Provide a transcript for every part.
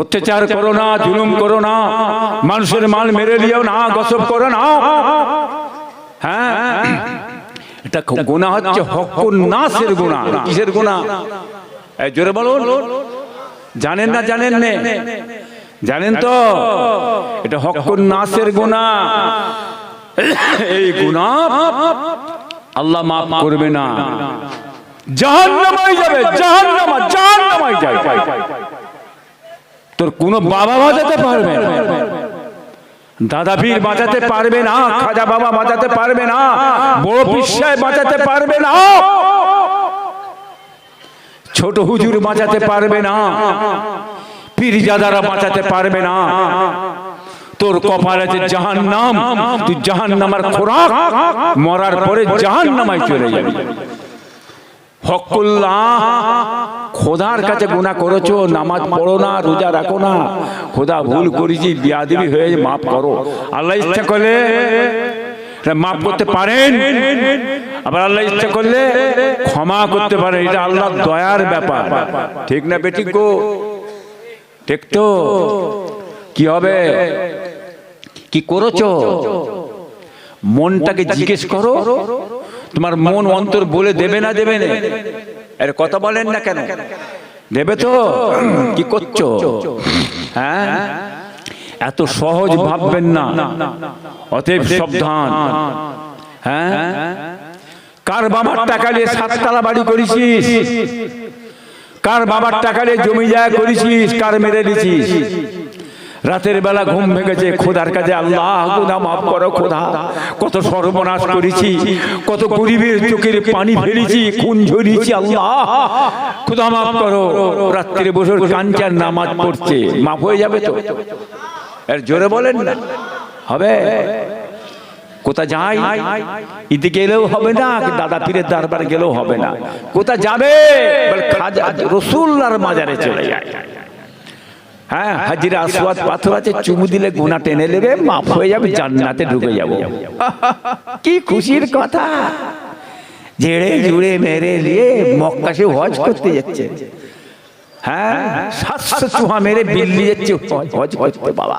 অত্যাচার করো না, জুলুম করো না, মানুষের মাল মেরে নিও না, গসব করো না। হ্যাঁ, এটা গুনাহ হচ্ছে হকুন নাসের গুনাহ। কিসের গুনাহ? এই জোরে বলুন। জানেন না? জানেন না? জানেন তো? এটা হকুন নাসের গুনাহ। এই গুনাহ আল্লাহ মাফ করবে না, জাহান্নামে যাবে, জাহান্নামে যাবে। তোর কোনো বাবা বাঁচাতে পারবে না, দাদা পীর বাঁচাতে পারবে না, খাজা বাবা বাঁচাতে পারবে না, বড় পীর সাহেব বাঁচাতে পারবে না, ছোট হুজুর বাঁচাতে পারবে না, পীরজাদারা বাঁচাতে পারবে না। তোর কপালে যে জাহান্নাম, তুই জাহান্নামের খোরাক, মরার পরে জাহান্নামে চলে যাবি। হকুল্লাহ, খোদার কাছে গুনাহ করেছো, নামাজ পড়ো না, রোজা রাখো না, খোদা ভুল করেছি, বিয়াদবি হয়ে মাফ করো। আল্লাহ ইচ্ছা করলে মাফ করতে পারেন, আবার আল্লাহ ইচ্ছা করলে ক্ষমা করতে পারেন। এটা আল্লাহর দয়ার ব্যাপার। ঠিক না বেটি গো? ঠিক তো? কি হবে? কি করেছো? মনটাকে জিজ্ঞেস করো, তোমার মন অন্তর বলে দেবে না দেবে না? আরে কথা বলেন না কেন? দেবে তো? কি করছো? হ্যাঁ, এত সহজ ভাববেন না, অতএব সাবধান। হ্যাঁ, কার বাবার টাকা নিয়ে 7 তলা বাড়ি করেছিস? কার বাবার টাকা নিয়ে জমি জায়গা করেছিস? কার মেরে দিছিস? রাতের বেলা ঘুম ভেঙেছে, খোদার কাছে আল্লাহ গুনাহ মাফ করো খোদা, কত সর্বনাশ করেছি, কত গরিবের চোখের পানি ফেলেছি, খুন ঝরিয়েছি, আল্লাহ খোদা মাফ করো। রাত্রে বসে কাঞ্চার নামাজ পড়ছে, মাফ হয়ে যাবে তো? এর জোরে বলেন না, হবে? কোথা যাই? ঈদে গেলেও হবে না, দাদা পীরের দরবার গেলেও হবে না। কোথা যাবে? খাজা রাসূলুল্লাহর মাজারে চলে যায়। হ্যাঁ, হাজরে আসওয়াদ পাথর আছে, চুমু দিলে গুনাহ টেনে নেবে, মাফ হয়ে যাবে, জান্নাতে ঢুকে যাব। কি খুশির কথা! জেড়ে জুড়ে মেরে নিয়ে মক্কা সে হজ করতে যাচ্ছে। হ্যাঁ, 700 চুহা মেরে বিল্লি যাচ্ছে হজ করতে। বাবা,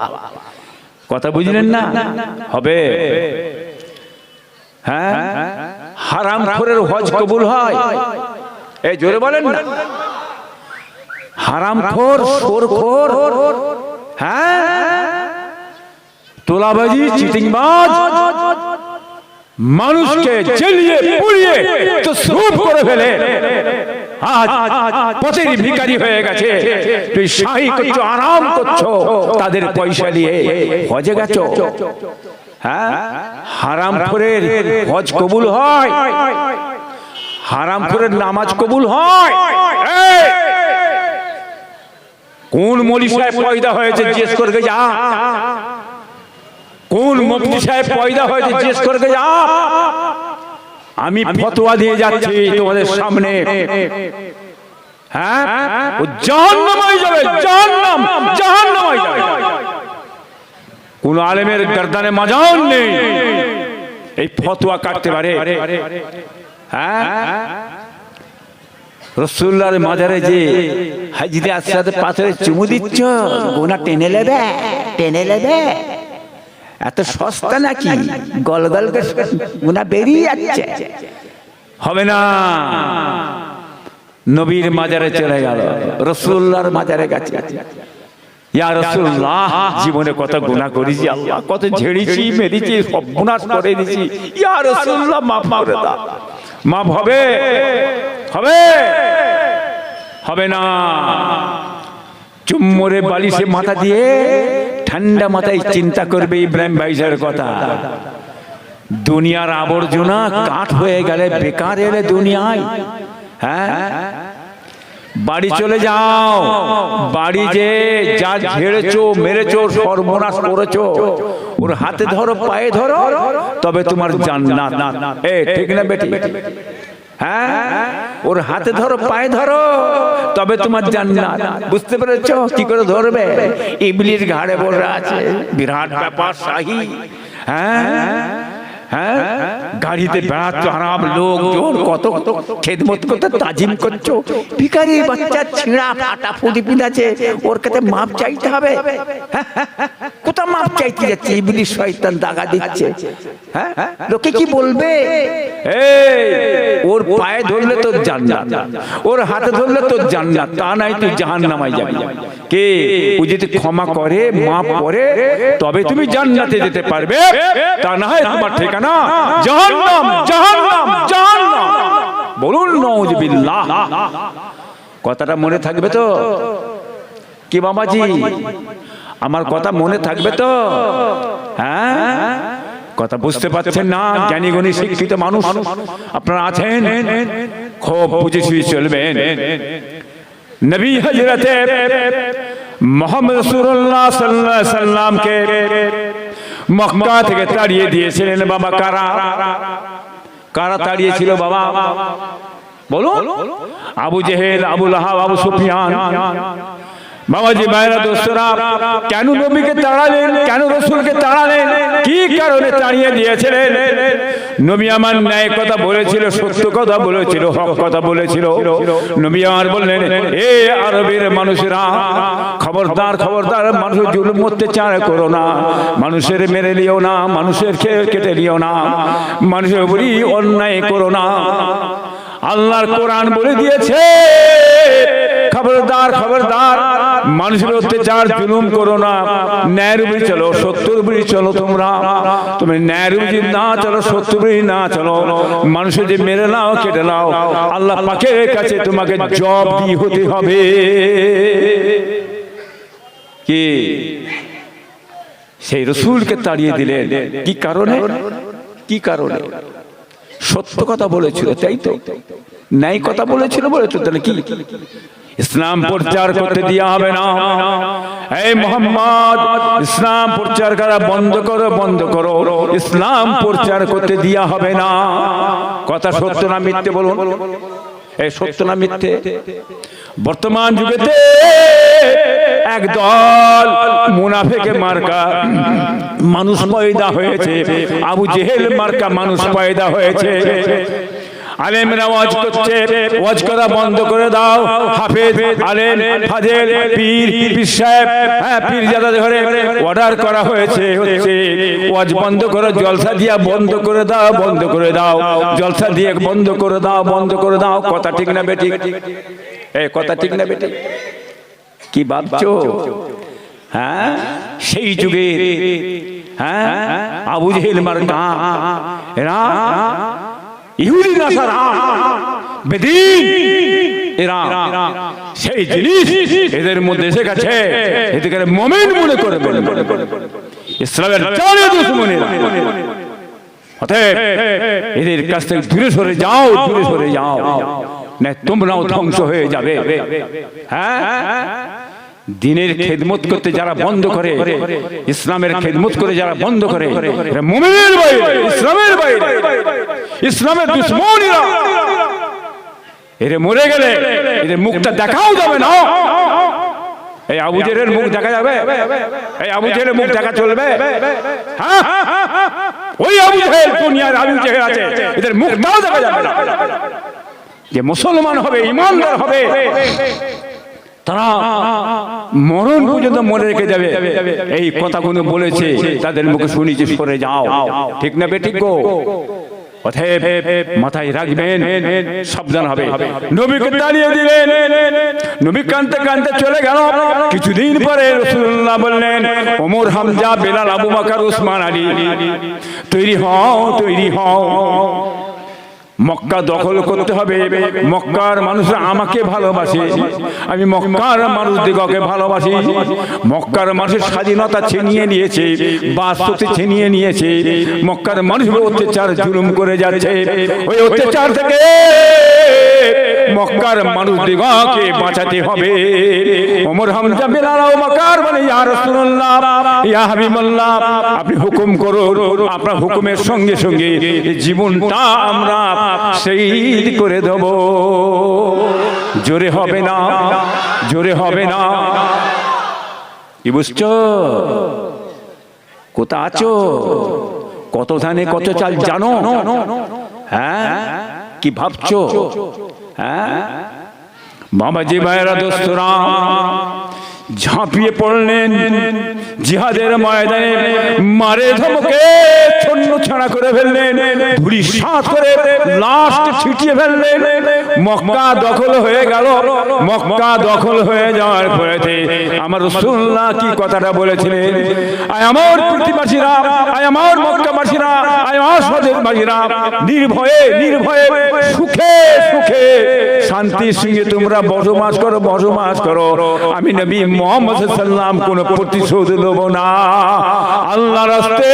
কথা বুঝলেন না? হবে। হ্যাঁ, হারামখোরের হজ কবুল হয়? এই জোরে বলেন না। হারামখোর, সুরখোর, হ্যাঁ, তোলাবাজি, চিটিংবাজ, মানুষকে জ্বালিয়ে পুড়িয়ে তসরুফ করে ফেলে আজ পথের ভিখারি হয়ে গেছে। তুই শাহী করছো, আরাম করছো, তাদের পয়সা নিয়ে হজে গেছো। হ্যাঁ, হারামখোরের হজ কবুল হয়, হারামখোরের নামাজ কবুল হয়। কোন মৌলভী সাহেব পয়দা হয়েছে জিজ্ঞেস করকে যা, কোন মুফতি সাহেব পয়দা হয়েছে জিজ্ঞেস করকে যা। আমি ফতোয়া দিয়ে যাচ্ছি তোমাদের সামনে। হ্যাঁ, ও জাহান্নামে যাবে, জাহান্নামে যাবে। কোন আলেমের গর্দানে মাজান নেই এই ফতোয়া কাটতে পারে। হ্যাঁ, রাসূলুল্লাহর মাজারে যে হাজরে আসওয়াদ পাথরে চুমু দিচ্ছ, গুনাহ টেনে নেবে, টেনে নেবে। এত সস্তা নাকি? গলগল করে গুনাহ বেরিয়ে যাচ্ছে। হবে না। নবীর মাজারে চলে গেল, রাসূলুল্লাহর মাজারে গেছে। ইয়া রাসূলুল্লাহ, জীবনে কত গুনাহ করেছি আল্লাহ, কত ঝেড়েছি, মেরেছি, সর্বনাশ করে দিয়েছি, ইয়া রাসূলুল্লাহ মাফ করে দাও। মাফ হবে? হবে? হবে না। চুম্বরে বালিশে মাথা দিয়ে ঠান্ডা মাথায় চিন্তা করবে ইব্রাহিম ভাইজার কথা। দুনিয়ার আবর্জনা কাঠ হয়ে গেলে, বেকার এলে দুনিয়ায়। হ্যাঁ, বাড়ি চলে যাও, বাড়ি যে যা ঝেড়েছো, মেরেছো, সর্বনাশ করেছো, ওর হাতে ধরো, পায়ে ধরো, তবে তোমার জান্নাত। ঠিক না বেটি? হ্যাঁ, ওর হাতে ধরো, পায়ে ধরো, তবে তোমার জান্নাত। বুঝতে পেরেছো? কি করে ধরবে? ইবলিস ঘাড়ে বসে আছে, বিরাট ব্যাপার, শাহী। হ্যাঁ, হ্যাঁ গাড়িতে বেড়াচ্ছ আরাম লোকজন কত খেদমত করতে তাজিম করছো, ভিখারি বাচ্চা ছিঁড়া ফাটা ফুদিপিন আছে, ওর কাছে মাপ চাইতে হবে? কোথা মাপ চাইতে যাচ্ছে? ইবলিস শয়তান দাগা দিচ্ছে। হ্যাঁ লোকে কি বলবে? ওর পায়ে ধরলে তোর জান্নাত, ওর হাতে ধরলে তোর জান্নাত, তা নাই তুই জাহান্নামে যাবি। কে? ও যদি ক্ষমা করে মাপ করে তবে তুমি জান্নাতে যেতে পারবে, তা না হয় তোমার ঠিকানা জাহান্নাম জাহান্নাম জাহান্নাম। বলুন নাউযুবিল্লাহ। কথাটা মনে থাকবে তো কি বাবাজি? আমার কথা মনে থাকবে তো? হ্যাঁ কথা বুঝতে পারছেন না? জ্ঞানী গুণী শিক্ষিত মানুষ আপনারা আছেন, খুব বুঝে শুয়ে চলবেন। নবী হযরতে মুহাম্মদ রাসূলুল্লাহ সাল্লাল্লাহু আলাইহি সাল্লামকে মক্কা থেকে তাড়িয়ে দিয়েছিলেন বাবা। কারা কারা তাড়িয়েছিল বাবা? বলুন। আবু জেহেল, আবু লাহাব, আবু সুফিয়ান। বাবাজি ভাইরা দোস্তরা, কেন নবীকে তাড়ালেন? কেন রাসূলকে তাড়ালেন? কি কারণে তাড়িয়ে দিয়েছিলেন? নবী আমার ন্যায় কথা বলেছিল, সত্য কথা বলেছিল, হক কথা বলেছিল। নবী আমার বললেন, এ আরবের মানুষেরা, খবরদার খবরদার, মানুষের জুলুম অত্যাচার করো না, মানুষের মেরে নিও না, মানুষের কেটে নিও না, মানুষের উপরই অন্যায় করো না। আল্লাহর কোরআন বলে দিয়েছে, খবরদার খবরদার, মানুষের অত্যাচার জুলুম করো না, ন্যায়ের উপরে চলো, সত্যের উপরে চলো। তুমি ন্যায়ের উপরে না চলো, সত্যের উপরে না চলো, মানুষের যে মেরে নাও কেটে নাও, আল্লাহ পাকের কাছে তোমাকে জবাবদিহি হতে হবে। কি? সেই রাসূলকে তাড়িয়ে দিলেন কি কারণে? কি কারণে? সত্য কথা বলেছিল, তাই তো, ন্যায় কথা বলেছিল বলে তো। তাহলে কি? ইসলাম প্রচার করতে দেয়া হবে না। এই মুহাম্মদ, ইসলাম প্রচার করা বন্ধ করো, বন্ধ করো, ইসলাম প্রচার করতে দেয়া হবে না। কথা সত্য না মিথ্যে বলুন? এই সত্য না মিথ্যে? বর্তমান যুগেতে একদল মুনাফিকের মার্কা মানুষ পয়দা হয়েছে, আবু জেহেল মার্কা মানুষ পয়দা হয়েছে। আলেমরা ওয়াজ করছে, ওয়াজ করা বন্ধ করে দাও। হাফেজ, আলেম, ফাজেল, পীর, পীর সাহেব, হ্যাঁ পীর জাদা ধরে অর্ডার করা হয়েছে, হচ্ছে ওয়াজ বন্ধ করো, জলসা দিয়া বন্ধ করে দাও, বন্ধ করে দাও, জলসা দিয়ে বন্ধ করে দাও, বন্ধ করে দাও। কথা ঠিক না বেঠিক? এই কথা ঠিক না বেঠিক? কি ভাবছো? হ্যাঁ সেই যুগে হ্যাঁ আবু জেহেল মার্কা এরা ইহুদি নাসারা বেদিন, এরা সেই জিনিস এদের মধ্যে এসে গেছে, এদেরকে মুমিন মনে করে ইসলামের জানে দুশমনেরা। অতএব এদের কাছ থেকে দূরে সরে যাও, দূরে সরে যাও, না তোমরাও ধ্বংস হয়ে যাবে। হ্যাঁ দিনের খেদমত করতে যারা বন্ধ করে, ইসলামের খেদমত করে যারা বন্ধ করে, মুমিনের বাইরে, ইসলামের বাইরে, ইসলামের দুশমনেরা। এরা মরে গেলে এদের মুখটা দেখাও যাবে না। এই আবু জেহেলের মুখ দেখা যাবে? এই আবু জেহেলের মুখ দেখা চলবে? হ্যাঁ ওই আবু জেহেল, দুনিয়ার আবু জেহেল আছে, এদের মুখটাও দেখা যাবে না। যে মুসলমান হবে, ইমানদার হবে, তারা মরণ পর্যন্ত মনে রেখে যাবে। এই কথাগুলো বলেছে, তাদের মুখে শুনেছি, সরে যাও। ঠিক না বেঠিক গো? অতএব মাথায় রাখবেন, সাবধান হবে। নবীকে তাড়িয়ে দিলেন, নবী কাঁদতে কাঁদতে চলে গেল। কিছুদিন পরে রাসূলুল্লাহ বললেন, ওমর, হামজা, বেলাল, আবু বকর, উসমান, আলী, তৈরি হও, তৈরি হও, মক্কা দখল করতে হবে। মক্কার মানুষরা আমাকে ভালোবাসে, আমি মক্কার মানুষদিগকে ভালোবাসি। মক্কার মানুষের স্বাধীনতা ছিনিয়ে নিয়েছে, বাসতি ছিনিয়ে নিয়েছে, মক্কার মানুষের অত্যাচার জুলুম করে যাচ্ছে। ওই অত্যাচার থেকে মক্কার মানুষদিগকে বাঁচাতে হবে। ওমর, হামজা, বেলাল, আবু বকর বলে, ইয়া রাসূলুল্লাহ, ইয়া হাবিবাল্লাহ, আপনি হুকুম করুন, আপনার হুকুমের সঙ্গে সঙ্গে জীবনটা আমরা শহীদ করে দেব। জোরে হবে না, জোরে হবে না। কি বুঝছো? কোথা আছো? কত ধানে কত চাল জানো? হ্যাঁ, কি ভাবছো? হ্যাঁ, বাবাজি ভাইরা দোস্তরা ঝাঁপিয়ে পড়লেন জিহাদের ময়দানে, মারে ধমকে ছন্ন ছাড়া করে ফেললেন, ধুলি সাত করে লাশ ছিটিয়ে ফেললেন। মক্কা দখল হয়ে গেল। মক্কা দখল হয়ে যাওয়ার পরেতে আমার রাসূলুল্লাহ কি কথাটা বলেছিলেন, আয় আমার পৃথিবীবাসীরা, আয় আমার মক্কাবাসীরা, আয় আমার স্বদেশবাসীরা, নির্ভয়ে নির্ভয়ে সুখে সুখে শান্তির সঙ্গে তোমরা বসবাস করো, বসবাস করো। আমি নবী মুহাম্মদ সাল্লাল্লাহু আলাইহি ওয়াসাল্লাম কোনো প্রতিশোধ নেব না। আল্লাহর রাস্তায়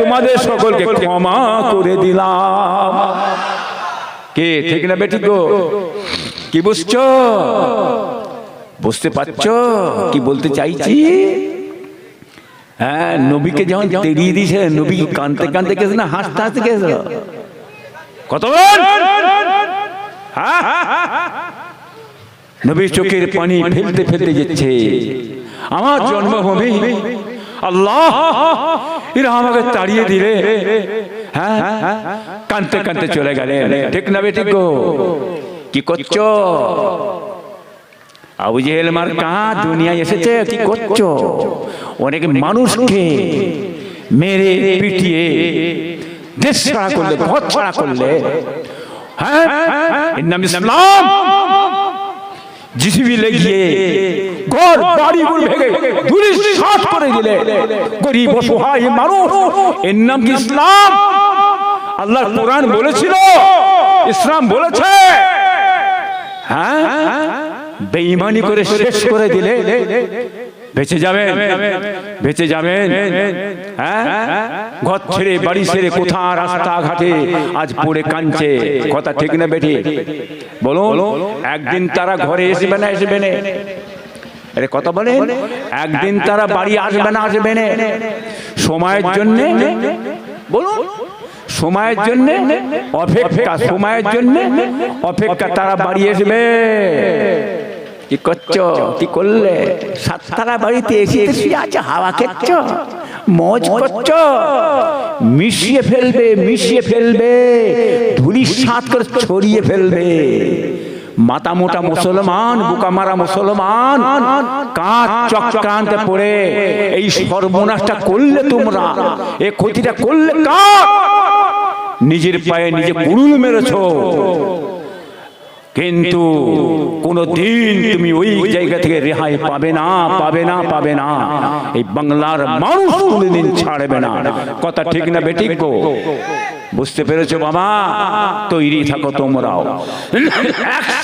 তোমাদের সকলকে ক্ষমা করে দিলাম। কে ঠিক না বেঠিক গো? কি বুঝছো? বুঝতে পারছো কি বলতে চাইছি? হ্যাঁ, নবীকে যখন তেড়িয়ে দিয়েছে, নবী কাঁদতে কাঁদতে গেছে না হাসতে হাসতে গেছে? কত নবী চোখের পানি ফেলতে ফেলতে যাচ্ছে, আমার জন্মভূমি আল্লাহ এরা আমাকে তাড়িয়ে দিলে। হ্যাঁ, কাঁদতে কাঁদতে চলে গেলেন। ঠিক না বেঠিক গো? কি করছো? আবু জেহেল মার্কা দুনিয়ায় এসেছে, কি করছো? অনেক মানুষকে মেরে পিটিয়ে দেশ ছাড়া করলে, ঘর ছাড়া করলে। হ্যাঁ, এর নাম ইসলাম। জিসিবি লেগিয়ে ঘর বাড়িগুলো ভেঙে ধুলিসাৎ করে দিলে গরিব অসহায় মানুষ, এর নাম কি ইসলাম? আল্লাহর কোরআন বলেছিল, ইসলাম বলেছে। হ্যাঁ, বেঈমানি করে শেষ করে দিলে বেঁচে যাবেন, বেঁচে যাবেন। হ্যাঁ, ঘর ছেড়ে বাড়ি ছেড়ে কোথা রাস্তাঘাটে আজ পড়ে কাঁদছে। কথা ঠিক না বেঠিক? বলুন, একদিন তারা ঘরে আসবে না, আসবে না? আরে কথা বলেন, একদিন তারা বাড়ি আসবে না, আসবে না? সময়ের জন্য বলুন, সময়ের জন্য অপেক্ষা, সময়ের জন্য অপেক্ষা। তারা বাড়ি আসবে। কি করছো? কি করলে? সাততারা বাড়িতে এসে আছে, হাওয়া খেচ্ছ, মজ করছো। মিশিয়ে ফেলবে, মিশিয়ে ফেলবে, ধুলি সাত করে ছড়িয়ে ফেলবে। মাথা মোটা মুসলমান, বুকা মারা মুসলমান কাজ চক্রান্তে পড়ে এই সর্বনাশটা করলে তোমরা, এই ক্ষতিটা করলে কার? নিজের পায়ে নিজে কুড়ুল মেরেছো। কিন্তু কোনদিন তুমি ওই জায়গা থেকে রেহাই পাবে না, পাবে না, পাবে না। এই বাংলার মানুষ কোনদিন ছাড়বে না। কথা ঠিক না বেঠিক গো? বুঝতে পেরেছো বাবা? তৈরি থাকো তোমরাও।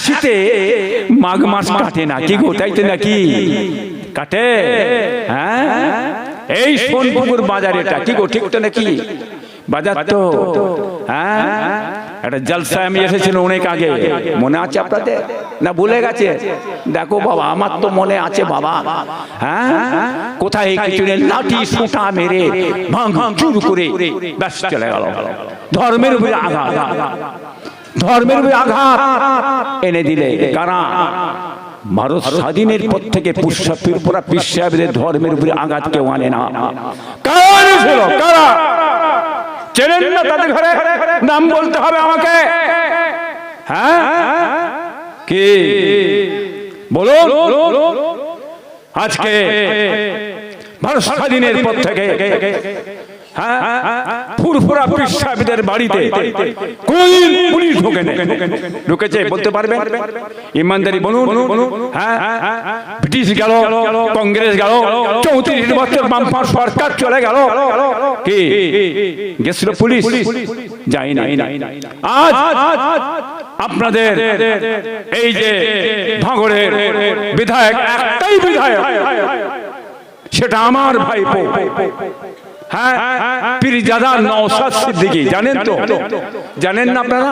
শীতে মাঘ মাস কাটে না কি গো? তাই তো নাকি কাটে? হ্যাঁ, এই সোনপুকুর বাজার এটা কি গো? ঠিক তো নাকি বাজার তো? হ্যাঁ, একটা জলসায় আমি এসেছিলাম অনেক আগে, মনে আছে আপনাদের না ভুলে গেছে? দেখো বাবা, আমার তো মনে আছে বাবা। হ্যাঁ, কোথায় কিছু লাঠি সোঁটা মেরে ভাঙচুর করে ব্যাস চলে গেল। ধর্মের উপরে আঘাত, ধর্মের উপরে আঘাত এনে দিলে কারা? ভারত স্বাধীনের পর থেকে পুরা পীর সাহেবদের ধর্মের উপরে আঘাত কেউ আনে না। কারা ছিল? কারা? চেনেন না তাদের? ঘরে নাম বলতে হবে আমাকে। হ্যাঁ, কি বলুন? আজকে ভারত স্বাধীনের পর থেকে ফুরফুরা পীর সাহেবদের বাড়িতে কোনদিন পুলিশ ঢুকেছে বলতে পারবেন? ইমানদারি বলুন। হ্যাঁ, ব্রিটিশ গেল, কংগ্রেস গেল, 34 বছর বামফ্রন্ট সরকার চলে গেল, কি গেছিল পুলিশ? যাই না। আজ আপনাদের এই যে ভাঙড়ের বিধায়ক, একটাই বিধায়ক, সেটা আমার ভাইপো। হ্যাঁ, পীরজাদা নওশাদ সিদ্দিকী, জানেন তো? জানেন না আপনারা?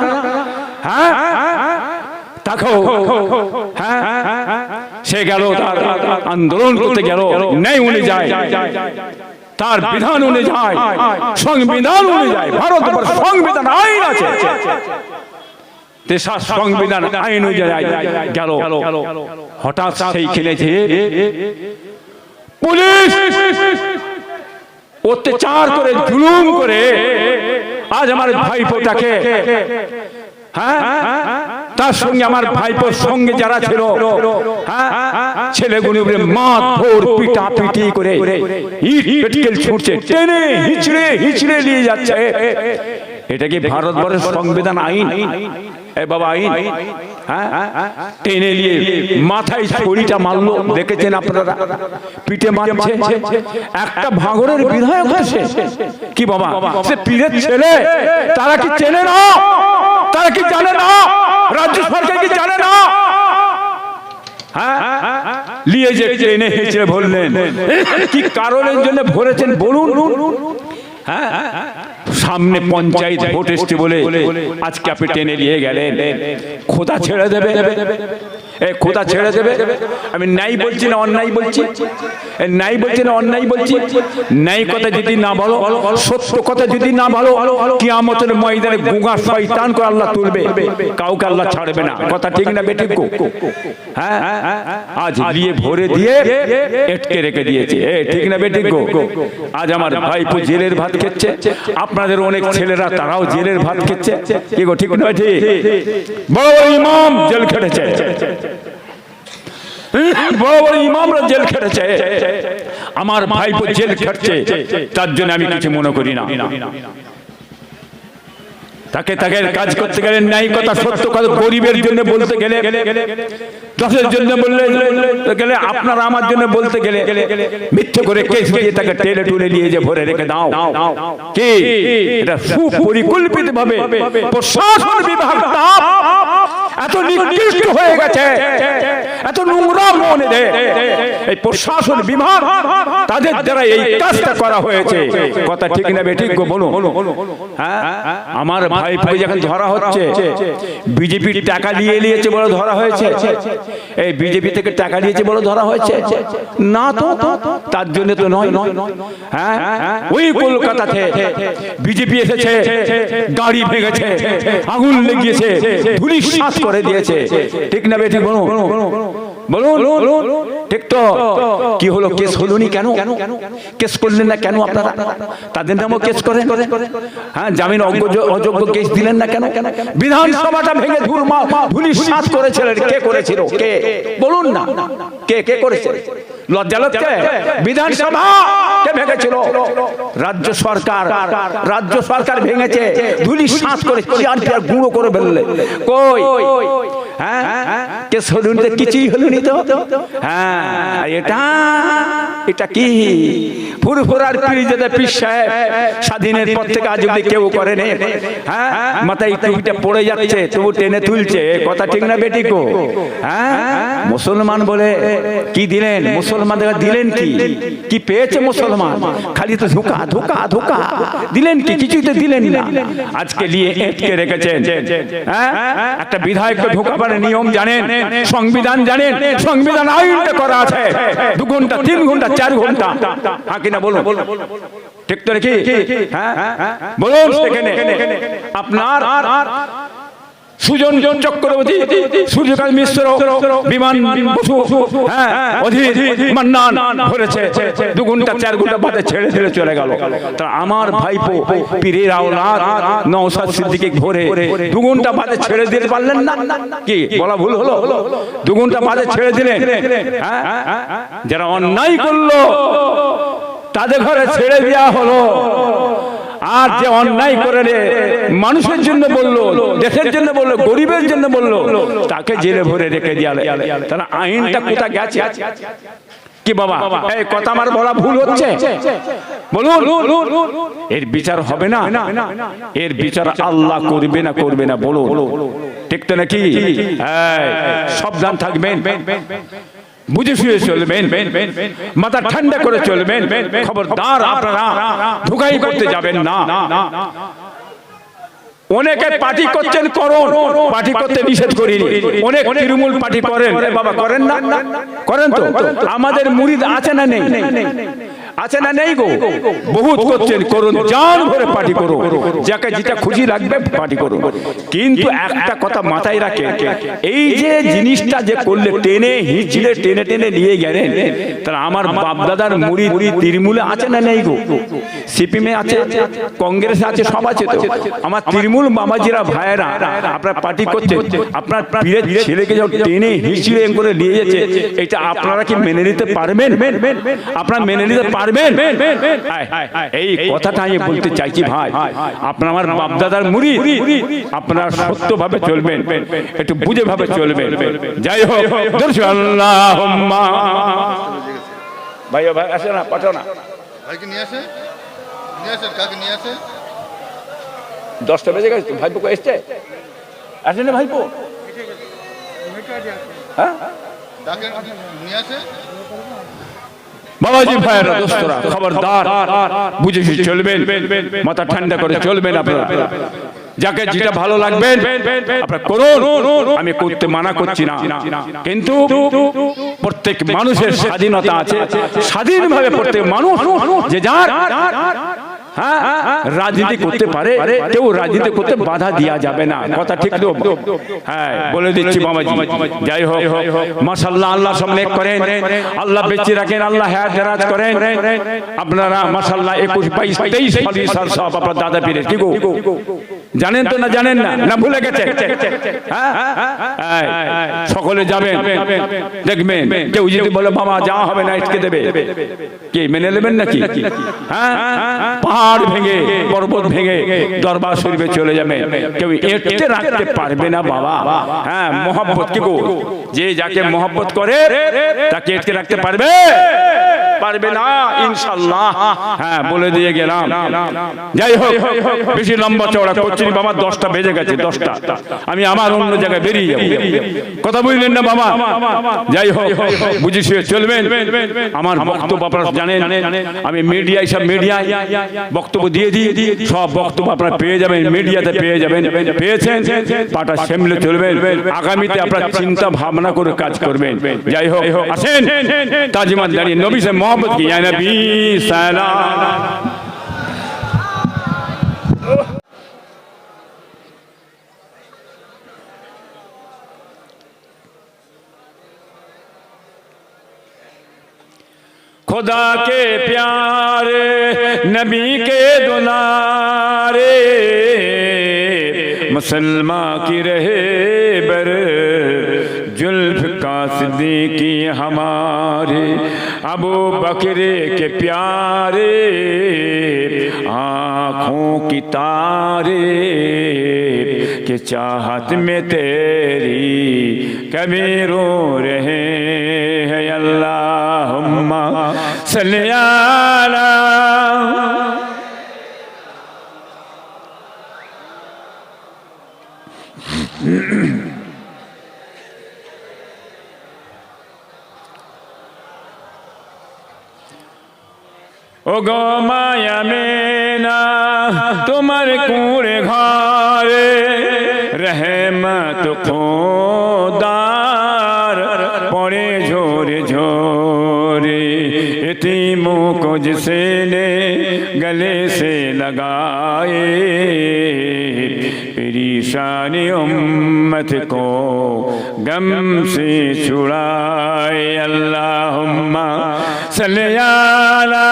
হ্যাঁ, দেখো, হ্যাঁ, সে গেল, তার আন্দোলন করতে গেল, ন্যায় অনুযায়ী, তার বিধান অনুযায়ী, সংবিধান অনুযায়ী, ভারতবর্ষ সংবিধান আইন আছে, দেশের সংবিধান আইন অনুযায়ী গেল। হঠাৎ সেই খেলেছে পুলিশ অত্যাচার করে জুলুম করে আজ আমার ভাইপোটাকে, হ্যাঁ, তার সঙ্গে আমার ভাইপোর সঙ্গে যারা ছিল, হ্যাঁ, ছেলেগুলো মাঠ ভোর পিটা পিটি করে ইট পেটকেল ছুটছে, টেনে হিচড়ে হিচড়ে নিয়ে যাচ্ছে। এটা কি ভারতবর্ষের সংবিধান আইন? এ বাবা আইন? হ্যাঁ, টেনে নিয়ে মাথায় ছড়িটা মারলো, দেখেছেন আপনারা? পিঠে মারছে। একটা ভাঙড়ের বিধায়ক আছে কি বাবা, সে পীরের ছেলে, তারা কি চেনে না? তারা কি জানে না? রাজ্য সরকার কি জানে না? হ্যাঁ, নিয়ে যে ট্রেনে হেঁচড়ে ভরলেন, কি কারণের জন্য ভরেছেন বলুন? হ্যাঁ, সামনে পঞ্চায়েত ভোট এসছে বলে আজকে আপনি টেনে নিয়ে গেলেন। খোদা ছেড়ে দেবে, খোদা ছেড়ে দেবে। আমি নাই বলছি না অন্যায় বলছি, নাই বলছি না অন্যায় বলছি। নাই কথা যদি না বলো, সত্য কথা যদি না বলো, কিয়ামতের ময়দানে গুঙা শয়তান করে আল্লাহ তুলবে, কাউকে আল্লাহ ছাড়বে না। কথা ঠিক না বেঠিক? হ্যাঁ, আজ নিয়ে ভরে দিয়ে এটকে রেখে দিয়েছে, ঠিক না বেঠিক? আজ আমার ভাইপো জেলের ভাত খেচ্ছে, আপনাদের অনেক ছেলেরা তারাও জেলের ভাত খেচ্ছে, কি গো ঠিক নয়? ঠিক। বড় বড় ইমাম জেল খেটেছে, বড় বড় ইমামরা জেল খেটেছে, আমার ভাইপো জেল খেটছে, তার জন্য আমি কিছু মনে করি না। তাকে তাকে কাজ করতে গেলে ন্যায় কথা সত্য কথা গরিবের জন্য বলতে গেলে, দশের জন্য বললে গেলে, আপনারা আমার জন্য বলতে গেলে মিথ্যে করে কেস দিয়ে তাকে টেনে টুলে নিয়ে যে ভরে রেখে দাও। কি এটা সুপরিকল্পিত ভাবে প্রশাসন বিভাগ এত নিকৃষ্ট হয়ে গেছে, এত নোংরা মনে দেয় এই প্রশাসন বিভাগ, তাদের দ্বারা এই কাজটা করা হয়েছে। কথা ঠিক না বেঠিক গো বলুন? হ্যাঁ, আমার ভাইপো যখন ধরা হচ্ছে, বিজেপির টাকা নিয়ে নিয়েছে বলে ধরা হয়েছে? এই বিজেপি থেকে টাকা নিয়েছে বলে ধরা হয়েছে? না তো, তার জন্য তো নয়। হ্যাঁ, ওই কলকাতাতে বিজেপি এসেছে, গাড়ি ভেঙেছে, আগুন লেগিয়েছে, ধুলি শ্বাস করে দিয়েছে, ঠিক না বেঠিক বলুন? বলুন ঠিক তো? কি হলো? কেস হলোনি কেন? কেস করলেন না কেন আপনারা? তাদের নামও কেস করেন। হ্যাঁ, জামিন অযোগ্য কেস দিলেন না কেন? বিধানসভাটা ভেঙে ধুলি শ্বাস করেছিলেন, কে করেছিল? কে বলুন না? কে করেছে? লজ্জা লাগছে? বিধানসভা কে ভেঙেছিল? রাজ্য সরকার। রাজ্য সরকার ভেঙেছে, ধুলি শ্বাস করে চেয়ার চেয়ার গুঁড়ো করে ফেললে। কই? হ্যাঁ, কেস হলুনি তো? কিছুই হলুনি তো। হ্যাঁ, এটা কি ফুরফুরার পীরজাদা পীর সাহেব স্বাধীনের পর থেকে আজ অব্দি কেউ করেনি। হ্যাঁ, মাথায় টুপিটা পড়ে যাচ্ছে, তবু টেনে তুলছে। কথা ঠিক না বেটিকো? হ্যাঁ, মুসলমান বলে কি দিলেন? মুসলমানদের দিলেন কি পেয়েছে মুসলমান? খালি তো ধোঁকা ধোঁকা ধোঁকা দিলেন, কি কিছুই তো দিলেন না। আজকে নিয়ে এটকে রেখেছেন। হ্যাঁ, একটা বিধায়ককে ঢোকাবার নিয়ম জানেন, সংবিধান জানেন, সংবিধান আইনটা করা আছে 2 ঘন্টা 3 ঘন্টা 4 ঘন্টা। হ্যাঁ কিনা বলুন? ঠিক তো নাকি? হ্যাঁ বলুন। সেখানে আপনার সুজন চক্রবর্তী, সূর্যকান্ত মিশ্র, বিমান বসু, হ্যাঁ, অধীর মান্নান ধরেছে, 2 ঘন্টা 4 ঘন্টা বাদে ছেড়ে ছেড়ে চলে গেল। তা আমার ভাইপো পীরের আওলাদ নওশাদ সিদ্দিকী ভরে 2 ঘন্টা বাদে ছেড়ে দিতে পারলেন না? কি বলা ভুল হলো? 2 ঘন্টা বাদে ছেড়ে দিলেন। হ্যাঁ, যারা অন্যায় করলো তাদের ঘরে ছেড়ে দেওয়া হলো, আর যে অন্যায় করে মানুষের জন্য বললো, দেশের জন্য বললো, গরিবের জন্য বললো, তাকে জেলে ভরে রেখে দিয়ালে। তাহলে আইনটা কোথায় গেছে? কি বাবা, এই কথা আমার বলা ভুল হচ্ছে? বলুন, এর বিচার হবে না? এর বিচার আল্লাহ করবে না বলুন? ঠিক তো নাকি? সাবধান থাকবেন, বুঝে শুয়ে চলবেন, মাথা ঠান্ডা করে চলবেন। খবরদার, আপনারা ধোঁকাই করতে যাবেন না। অনেকে পার্টি করছেন, করুন, পার্টি করতে নিষেধ করিনি। অনেক তৃণমূল পার্টি করেন, বাবা করেন না? করেন তো? আমাদের মুরিদ আছে না নেই? আছে না নেই গো? বহুত করছেন, করুন, জান ভরে পার্টি করো, যাকে যেটা খুশি লাগবে পার্টি করো। কিন্তু একটা কথা মাথায় রাখে, এই যে জিনিসটা যে করলে টেনে হিঁচড়ে টেনে টেনে নিয়ে গেলেন, তাহলে আমার বাপদাদার মুড়ি তৃণমূলে আছে না নেই গো? সিপিএমে আছে, কংগ্রেসে আছে, সব আছে তো। আমার তৃণমূল মামাজিরা ভাইয়েরা আপনার পার্টি করছে, আপনার পীরের ছেলেকে যখন টেনে হিঁচড়ে করে নিয়ে যাচ্ছে, এটা আপনারা কি মেনে নিতে পারবেন? আপনারা মেনে নিতে পারবেন? এই কথাটা আমি বলতে চাইছি ভাই, আপনার আমার বাপদাদার মুড়ি, আপনারা সত্যভাবে চলবেন, একটু বুঝে ভাবে চলবেন। যাই হোক, আল্লাহুম্মা ভাই ভাই আসে না, পাঠাও না ভাইকে নিয়ে আসে, নিয়ে আসে, কাকে নিয়ে আসে? 10টা বেজে গেছে, ভাইপো এসছে, আসে না ভাইপো? হ্যাঁ, কাকে নিয়ে আসে? বাবাজি ভাইয়েরা, দোস্তরা, খবরদার, বুঝে চলবেন, মাথা ঠান্ডা করে চলবেন। আপনারা যাকে যেটা ভালো লাগবে আপনারা করুন, আমি করতে মানা করছি না, কিন্তু প্রত্যেক মানুষের স্বাধীনতা আছে, স্বাধীনভাবে প্রত্যেক মানুষ যে যার রাজনীতি করতে পারে, কেউ রাজনীতি করতে বাধা দেওয়া যাবে না, কথা ঠিক তো? হ্যাঁ, বলে দিচ্ছি বাবাজি। যাই হোক, মাশাআল্লাহ, আল্লাহ সব নেক করেন, আল্লাহ বেঁচে রাখেন, আল্লাহ হায়াত দারাজ করেন। আপনারা মাশাআল্লাহ 21, 22, 23 সাল সব আপনার দাদা পীরের, কি গো জানেন তো না জানেন না, না ভুলে গেছে? সকলে যাবেন, দেখবেন কেউ যদি বলে বাবা যাওয়া হবে না, আটকে দেবে, কি মেনে নেবেন নাকি? হ্যাঁ, পাহাড় ভেঙে, পর্বত ভেঙে দরবার শরীফে চলে যাবে, কেউ এটকে রাখতে পারবে না বাবা। হ্যাঁ, মহব্বত, কি গো, যে যাকে মহব্বত করে তাকে এটকে রাখতে পারবে? পারবে না ইনশাআল্লাহ। হ্যাঁ, বলে দিয়ে গেলাম। যাই হোক, বেশি লম্বা চওড়া করছি বাবা, 10টা বেজে গেছে, 10টা, আমি আমার অন্য জায়গায় বেরিয়ে যাবো, কথা বুঝলেন না বাবা? যাই হোক, বুঝে চলবেন। আমার বক্তব্য আপনারা জানেন, আমি মিডিয়ায়, সব মিডিয়ায় বক্তব্য দিয়ে দিই, সব বক্তব্য আপনারা পেয়ে যাবেন, মিডিয়াতে পেয়ে যাবেন, পেয়েছেন, পাটা সামলে চলবেন, আগামীতে আপনারা চিন্তা ভাবনা করে কাজ করবেন। যাই হোক, আসেন তাজিমান দাঁড়িয়ে নবী সে मोहब्बत की या नबी सलाम। खुदा के प्यारे नबी के दुलारे, मुसलमान की रहे बर जुल्फ का सिद्दीकी हमारे, अबू बकर के प्यारे आँखों की तारे, के चाहत में तेरी कभी रो रहे हैं। अल्लाहुम्मा सल्ली अला ও গো মায়া মেনা তোমার কুঁড়ে ঘরে, रहमत खुदार पड़े झोरे झोरे, यतीमों को जिसने गले से लगाए, परेशानी उम्मत को गम से छुड़ाए। अल्लाहुम्मा सल्ली अला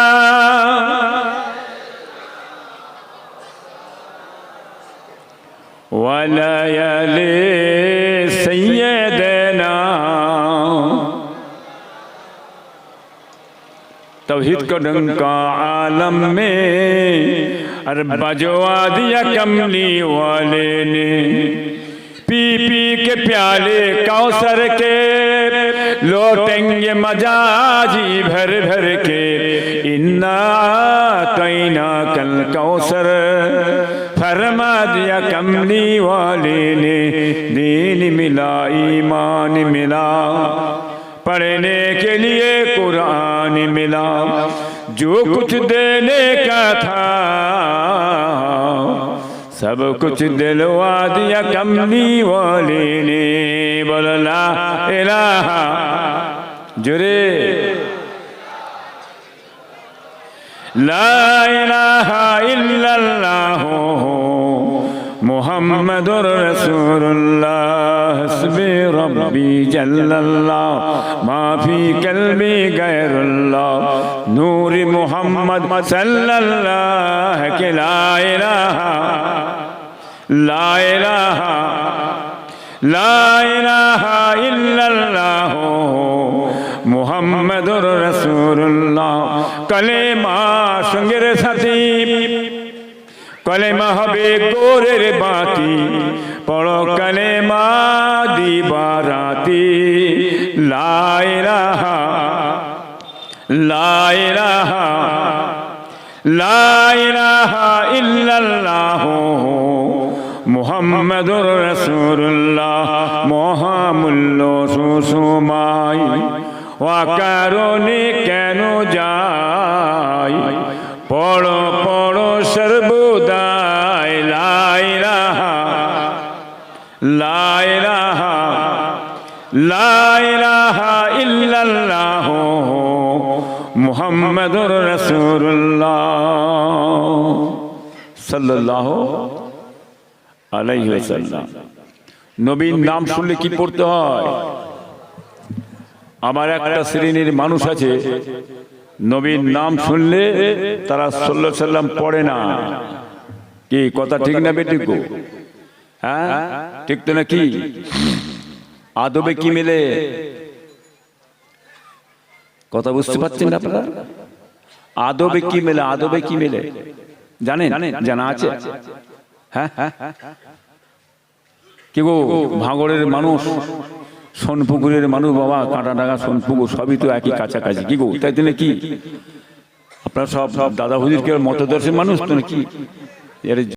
वलयले सैयदना। तौहीद को डंका आलम में अरे बजवा दिया कमली वाले ने, पी पी के प्याले कौसर के लौटेंगे मजाजी भर भर के, इन्ना तैना कल कौसर फरमा दिया कमली वाले ने। दीन मिला, ईमान मिला, पढ़ने के लिए कुरान मिला, जो कुछ देने का था सब कुछ दिलवा दिया कमली वाले ने। बोलो ला इलाहा जुरे লা ইলাহা ইল্লাল্লাহ মুহাম্মাদুর রাসূলুল্লাহ হাসবি রাব্বি জাল্লাল্লাহ মা ফি কলবি গায়রুল্লাহ নূরি মুহাম্মদ সাল্লাল্লাহ কে লা ইলাহা লা ইলাহা লা ইলাহা ইল্লাল্লাহ মুহাম্মাদুর রাসূলুল্লাহ কালেমা সঙ্গের সাথী কলেমা হবে গোরের বাতি পড়ো কলেমা দিবারাতি লা ইলাহা লা ইলাহা লা ইলাহা ইল্লাল্লাহ মুহাম্মাদুর রাসূলুল্লাহ মহামূল্য সুষমাই ওয়া কারণে কেন যায় পড়ো পড়ো সর্বদাই লা ইলাহা লা ইলাহা লা ইলাহা ইল্লাল্লাহ মুহাম্মাদুর রাসূলুল্লাহ সাল্লাল্লাহু আলাইহি ওয়াসাল্লাম। নবীর নাম শুনলে কি পড়তে হয়? আমার একটা শ্রেণীর মানুষ আছে নবীর নাম শুনলে তারা সাল্লাল্লাহু আলাইহি সাল্লাম পড়ে না। কি কথা ঠিক না বেঠিক? হ্যাঁ ঠিক তো নাকি? আদবে কি মেলে? কথা বুঝতে পারছেন না আপনারা? আদবে কি মেলে? আদবে কি মেলে জানেন? জানা আছে? হ্যাঁ কি গো ভাঙড়ের মানুষ, সোনপুকুরের মানুষ, বাবা কাঁটাডাঙ্গা সোনপুকুর সবই তো একই কাছাকাছি। কি গো তাই দিনে কি আপনারা সব দাদা হুজুরকে মতদর্শী মানুষ তো নাকি?